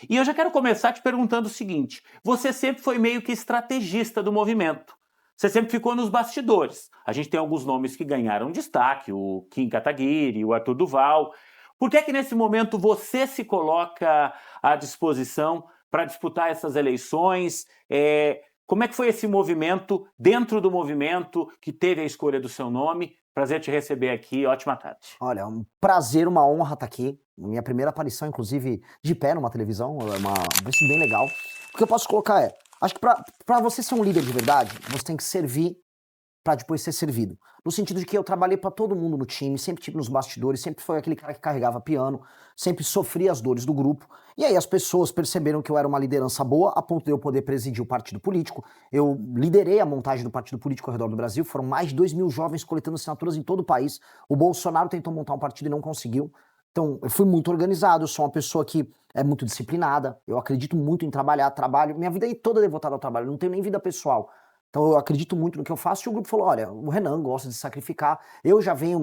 E eu já quero começar te perguntando o seguinte: você sempre foi meio que estrategista do movimento. Você sempre ficou nos bastidores. A gente tem alguns nomes que ganharam destaque, o Kim Kataguiri, o Arthur Duval. Por que nesse momento você se coloca à disposição para disputar essas eleições? Como é que foi esse movimento, dentro do movimento, que teve a escolha do seu nome? Prazer te receber aqui, ótima tarde. Olha, é um prazer, uma honra estar aqui. Minha primeira aparição, inclusive, de pé numa televisão, vai ser bem legal. O que eu posso colocar acho que pra você ser um líder de verdade, você tem que servir pra depois ser servido. No sentido de que eu trabalhei pra todo mundo no time, sempre tive nos bastidores, sempre foi aquele cara que carregava piano, sempre sofria as dores do grupo. E aí as pessoas perceberam que eu era uma liderança boa, a ponto de eu poder presidir o partido político. Eu liderei a montagem do partido político ao redor do Brasil, foram mais de 2.000 jovens coletando assinaturas em todo o país. O Bolsonaro tentou montar um partido e não conseguiu. Então, eu fui muito organizado, eu sou uma pessoa que é muito disciplinada, eu acredito muito em trabalhar, trabalho, minha vida é toda devotada ao trabalho, eu não tenho nem vida pessoal. Então eu acredito muito no que eu faço e o grupo falou, olha, o Renan gosta de se sacrificar, eu já venho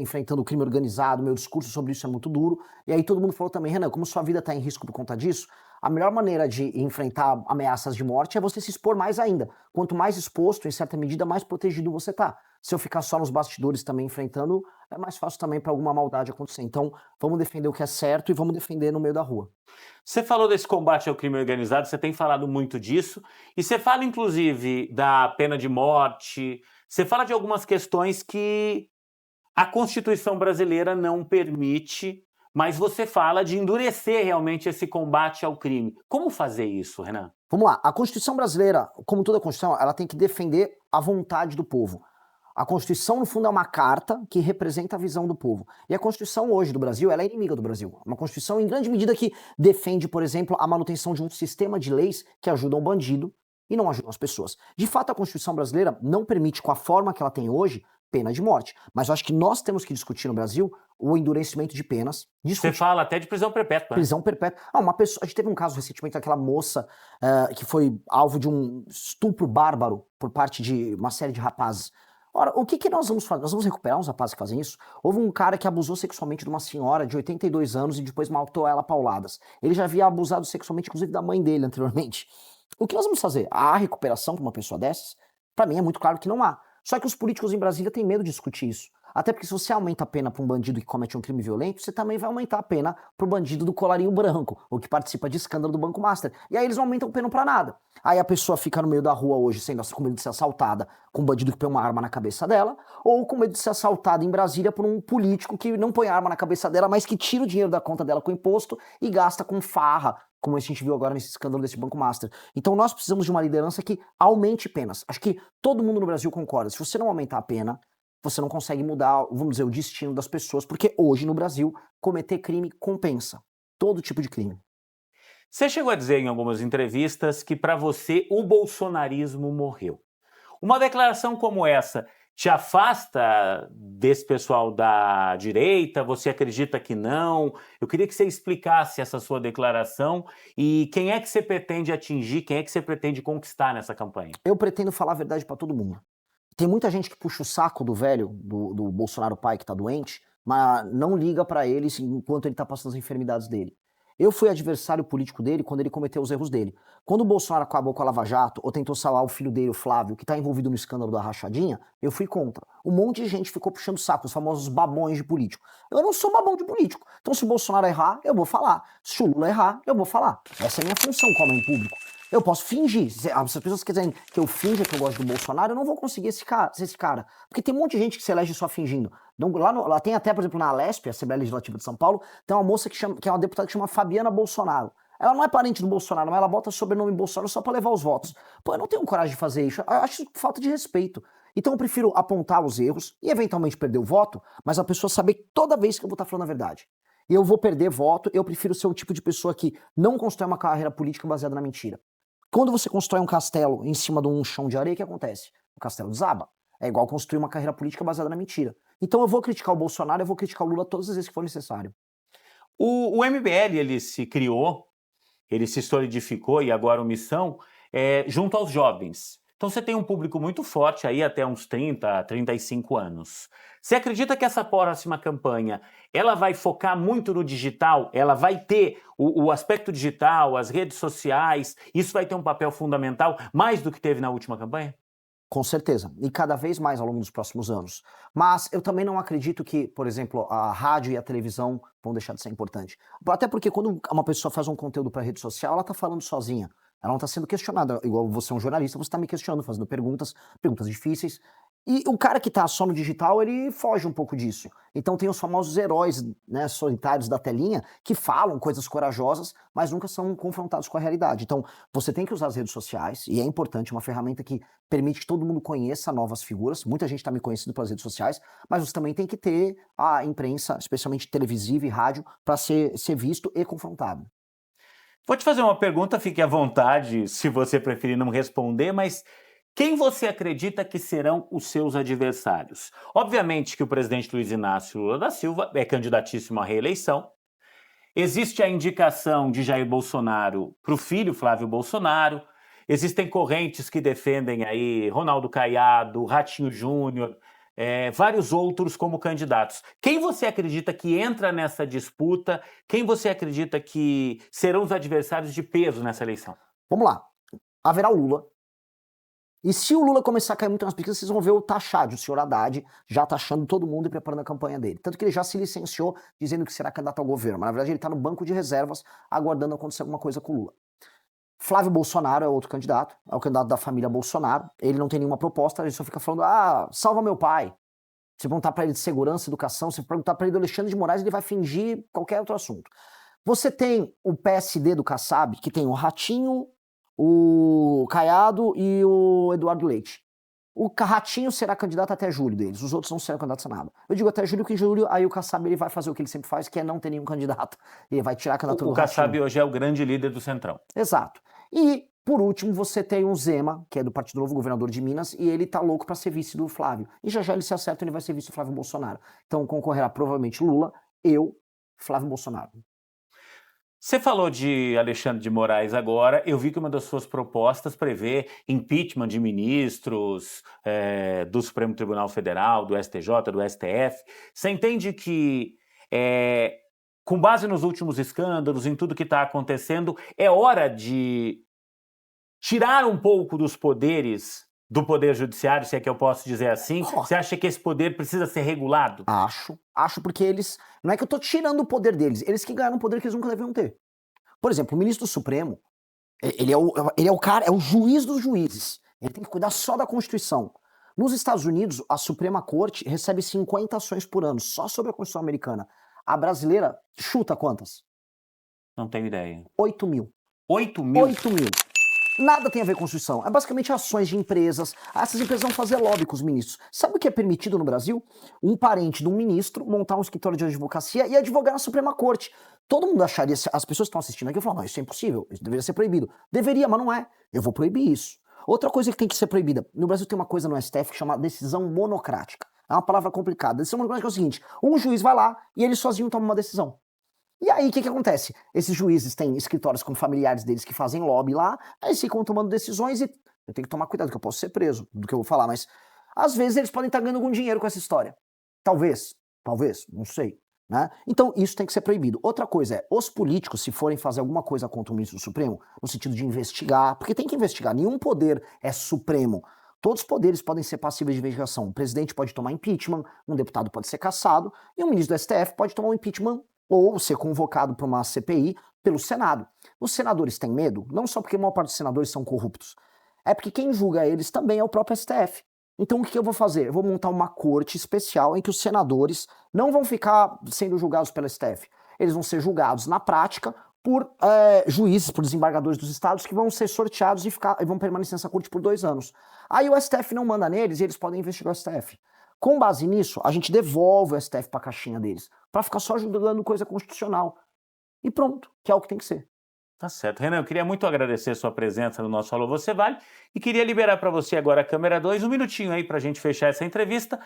enfrentando o crime organizado, meu discurso sobre isso é muito duro, e aí todo mundo falou também, Renan, como sua vida está em risco por conta disso, a melhor maneira de enfrentar ameaças de morte é você se expor mais ainda. Quanto mais exposto, em certa medida, mais protegido você tá. Se eu ficar só nos bastidores também enfrentando, é mais fácil também para alguma maldade acontecer. Então, vamos defender o que é certo e vamos defender no meio da rua. Você falou desse combate ao crime organizado, você tem falado muito disso, e você fala inclusive da pena de morte, você fala de algumas questões que a Constituição brasileira não permite, mas você fala de endurecer realmente esse combate ao crime. Como fazer isso, Renan? Vamos lá, a Constituição brasileira, como toda Constituição, ela tem que defender a vontade do povo. A Constituição, no fundo, é uma carta que representa a visão do povo. E a Constituição hoje do Brasil, ela é inimiga do Brasil. Uma Constituição, em grande medida, que defende, por exemplo, a manutenção de um sistema de leis que ajudam o bandido e não ajudam as pessoas. De fato, a Constituição brasileira não permite, com a forma que ela tem hoje, pena de morte. Mas eu acho que nós temos que discutir no Brasil o endurecimento de penas. Você fala até de prisão perpétua, né? Prisão perpétua. Uma pessoa, a gente teve um caso recentemente daquela moça que foi alvo de um estupro bárbaro por parte de uma série de rapazes. Ora, o que nós vamos fazer? Nós vamos recuperar os rapazes que fazem isso? Houve um cara que abusou sexualmente de uma senhora de 82 anos e depois matou ela a pauladas. Ele já havia abusado sexualmente, inclusive, da mãe dele anteriormente. O que nós vamos fazer? Há recuperação para uma pessoa dessas? Para mim é muito claro que não há. Só que os políticos em Brasília têm medo de discutir isso. Até porque se você aumenta a pena para um bandido que comete um crime violento, você também vai aumentar a pena para o bandido do colarinho branco, ou que participa de escândalo do Banco Master. E aí eles não aumentam a pena para nada. Aí a pessoa fica no meio da rua hoje, com medo de ser assaltada, com um bandido que põe uma arma na cabeça dela, ou com medo de ser assaltada em Brasília por um político que não põe arma na cabeça dela, mas que tira o dinheiro da conta dela com imposto e gasta com farra, como a gente viu agora nesse escândalo desse Banco Master. Então nós precisamos de uma liderança que aumente penas. Acho que todo mundo no Brasil concorda. Se você não aumentar a pena, você não consegue mudar, vamos dizer, o destino das pessoas, porque hoje no Brasil, cometer crime compensa. Todo tipo de crime. Você chegou a dizer em algumas entrevistas que para você o bolsonarismo morreu. Uma declaração como essa te afasta desse pessoal da direita? Você acredita que não? Eu queria que você explicasse essa sua declaração e quem é que você pretende atingir, quem é que você pretende conquistar nessa campanha? Eu pretendo falar a verdade pra todo mundo. Tem muita gente que puxa o saco do velho, do Bolsonaro pai que tá doente, mas não liga pra ele enquanto ele tá passando as enfermidades dele. Eu fui adversário político dele quando ele cometeu os erros dele. Quando o Bolsonaro acabou com a Lava Jato, ou tentou salvar o filho dele, o Flávio, que tá envolvido no escândalo da rachadinha, eu fui contra. Um monte de gente ficou puxando o saco, os famosos babões de político. Eu não sou babão de político. Então se o Bolsonaro errar, eu vou falar. Se o Lula errar, eu vou falar. Essa é a minha função como homem público. Eu posso fingir. Se as pessoas quiserem que eu finja que eu gosto do Bolsonaro, eu não vou conseguir ser esse cara. Porque tem um monte de gente que se elege só fingindo. Então, lá tem até, por exemplo, na Alesp, a Assembleia Legislativa de São Paulo, tem uma moça que é uma deputada que chama Fabiana Bolsonaro. Ela não é parente do Bolsonaro, mas ela bota sobrenome Bolsonaro só pra levar os votos. Pô, eu não tenho coragem de fazer isso. Eu acho isso falta de respeito. Então eu prefiro apontar os erros e eventualmente perder o voto, mas a pessoa saber toda vez que eu vou estar falando a verdade. E eu vou perder voto, eu prefiro ser o tipo de pessoa que não constrói uma carreira política baseada na mentira. Quando você constrói um castelo em cima de um chão de areia, o que acontece? O castelo desaba. É igual construir uma carreira política baseada na mentira. Então eu vou criticar o Bolsonaro, eu vou criticar o Lula todas as vezes que for necessário. O MBL ele se criou, ele se solidificou e agora o Missão junto aos jovens. Então você tem um público muito forte aí até uns 30, 35 anos. Você acredita que essa próxima campanha, ela vai focar muito no digital? Ela vai ter o aspecto digital, as redes sociais, isso vai ter um papel fundamental, mais do que teve na última campanha? Com certeza, e cada vez mais ao longo dos próximos anos. Mas eu também não acredito que, por exemplo, a rádio e a televisão vão deixar de ser importante. Até porque quando uma pessoa faz um conteúdo para rede social, ela está falando sozinha. Ela não está sendo questionada. Igual você é um jornalista, você está me questionando, fazendo perguntas, perguntas difíceis. E o cara que está só no digital, ele foge um pouco disso. Então tem os famosos heróis, né, solitários da telinha, que falam coisas corajosas, mas nunca são confrontados com a realidade. Então você tem que usar as redes sociais, e é importante, uma ferramenta que permite que todo mundo conheça novas figuras. Muita gente está me conhecendo pelas redes sociais, mas você também tem que ter a imprensa, especialmente televisiva e rádio, para ser visto e confrontado. Vou te fazer uma pergunta, fique à vontade, se você preferir não responder, mas quem você acredita que serão os seus adversários? Obviamente que o presidente Luiz Inácio Lula da Silva é candidatíssimo à reeleição. Existe a indicação de Jair Bolsonaro para o filho Flávio Bolsonaro. Existem correntes que defendem aí Ronaldo Caiado, Ratinho Júnior, vários outros como candidatos. Quem você acredita que entra nessa disputa? Quem você acredita que serão os adversários de peso nessa eleição? Vamos lá. Haverá o Lula. E se o Lula começar a cair muito nas pesquisas, vocês vão ver o Taxade, o senhor Haddad, já taxando todo mundo e preparando a campanha dele. Tanto que ele já se licenciou dizendo que será candidato ao governo. Mas, na verdade, ele está no banco de reservas, aguardando acontecer alguma coisa com o Lula. Flávio Bolsonaro é outro candidato, é o candidato da família Bolsonaro. Ele não tem nenhuma proposta, ele só fica falando, salva meu pai. Se perguntar para ele de segurança, educação, se perguntar para ele do Alexandre de Moraes, ele vai fingir qualquer outro assunto. Você tem o PSD do Kassab, que tem o Ratinho, o Caiado e o Eduardo Leite. O Ratinho será candidato até julho deles, os outros não serão candidatos a nada. Eu digo até julho, que em julho aí o Kassab ele vai fazer o que ele sempre faz, que é não ter nenhum candidato. Ele vai tirar a candidatura O do Ratinho. Kassab hoje é o grande líder do Centrão. Exato. E, por último, você tem o Zema, que é do Partido Novo, governador de Minas, e ele tá louco para ser vice do Flávio. E já ele se acerta, ele vai ser vice do Flávio Bolsonaro. Então concorrerá provavelmente Lula, eu, Flávio Bolsonaro. Você falou de Alexandre de Moraes agora, eu vi que uma das suas propostas prevê impeachment de ministros do Supremo Tribunal Federal, do STJ, do STF. Você entende que, com base nos últimos escândalos, em tudo que está acontecendo, é hora de tirar um pouco dos poderes do Poder Judiciário, se é que eu posso dizer assim? Você acha que esse poder precisa ser regulado? Acho porque eles... Não é que eu tô tirando o poder deles, eles que ganharam um poder que eles nunca deviam ter. Por exemplo, o ministro do Supremo, ele é o cara, é o juiz dos juízes. Ele tem que cuidar só da Constituição. Nos Estados Unidos, a Suprema Corte recebe 50 ações por ano, só sobre a Constituição americana. A brasileira, chuta quantas? Não tenho ideia. 8 mil. 8 mil? 8 mil. Nada tem a ver com Constituição. É basicamente ações de empresas. Essas empresas vão fazer lobby com os ministros. Sabe o que é permitido no Brasil? Um parente de um ministro montar um escritório de advocacia e advogar na Suprema Corte. Todo mundo acharia, as pessoas que estão assistindo aqui, falam, não, isso é impossível, isso deveria ser proibido. Deveria, mas não é. Eu vou proibir isso. Outra coisa que tem que ser proibida. No Brasil tem uma coisa no STF que chama decisão monocrática. É uma palavra complicada. Decisão monocrática é o seguinte, um juiz vai lá e ele sozinho toma uma decisão. E aí, o que acontece? Esses juízes têm escritórios com familiares deles que fazem lobby lá, aí ficam tomando decisões e eu tenho que tomar cuidado, que eu posso ser preso do que eu vou falar, mas às vezes eles podem estar ganhando algum dinheiro com essa história. Talvez, não sei, né? Então isso tem que ser proibido. Outra coisa é, os políticos, se forem fazer alguma coisa contra o ministro do Supremo, no sentido de investigar, porque tem que investigar, nenhum poder é supremo. Todos os poderes podem ser passíveis de investigação. O presidente pode tomar impeachment, um deputado pode ser cassado, e o ministro do STF pode tomar um impeachment ou ser convocado para uma CPI pelo Senado. Os senadores têm medo, não só porque a maior parte dos senadores são corruptos, é porque quem julga eles também é o próprio STF. Então o que eu vou fazer? Eu vou montar uma corte especial em que os senadores não vão ficar sendo julgados pelo STF. Eles vão ser julgados na prática por juízes, por desembargadores dos estados que vão ser sorteados e vão permanecer nessa corte por 2 anos. Aí o STF não manda neles e eles podem investigar o STF. Com base nisso, a gente devolve o STF para a caixinha deles, para ficar só ajudando coisa constitucional. E pronto, que é o que tem que ser. Tá certo. Renan, eu queria muito agradecer a sua presença no nosso Alô Você Vale e queria liberar para você agora a câmera 2, um minutinho aí para a gente fechar essa entrevista.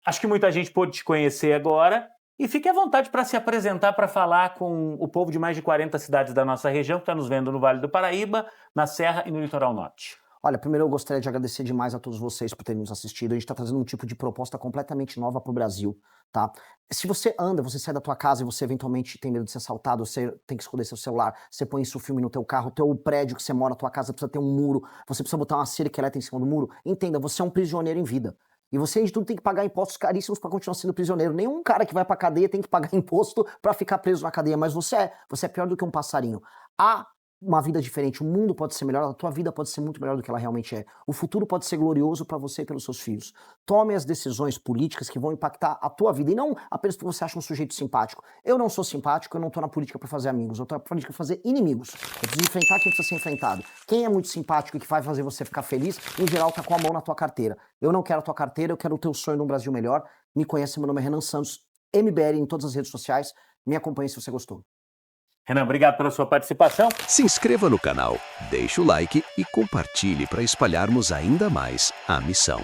Acho que muita gente pôde te conhecer agora e fique à vontade para se apresentar, para falar com o povo de mais de 40 cidades da nossa região que está nos vendo no Vale do Paraíba, na Serra e no Litoral Norte. Olha, primeiro eu gostaria de agradecer demais a todos vocês por terem nos assistido. A gente está trazendo um tipo de proposta completamente nova para o Brasil, tá? Se você anda, você sai da tua casa e você eventualmente tem medo de ser assaltado, você tem que esconder seu celular, você põe isso filme no teu carro, teu prédio que você mora, tua casa precisa ter um muro, você precisa botar uma cerca elétrica em cima do muro, entenda, você é um prisioneiro em vida. E você, antes de tudo, tem que pagar impostos caríssimos para continuar sendo prisioneiro. Nenhum cara que vai pra cadeia tem que pagar imposto para ficar preso na cadeia, mas você é pior do que um passarinho. Há uma vida diferente, o mundo pode ser melhor, a tua vida pode ser muito melhor do que ela realmente é. O futuro pode ser glorioso para você e pelos seus filhos. Tome as decisões políticas que vão impactar a tua vida e não apenas porque você acha um sujeito simpático. Eu não sou simpático, eu não tô na política para fazer amigos, eu tô na política para fazer inimigos. Eu preciso enfrentar quem precisa ser enfrentado. Quem é muito simpático e que vai fazer você ficar feliz, em geral tá com a mão na tua carteira. Eu não quero a tua carteira, eu quero o teu sonho de um Brasil melhor. Me conhece, meu nome é Renan Santos, MBL em todas as redes sociais. Me acompanhe se você gostou. Renan, obrigado pela sua participação. Se inscreva no canal, deixe o like e compartilhe para espalharmos ainda mais a missão.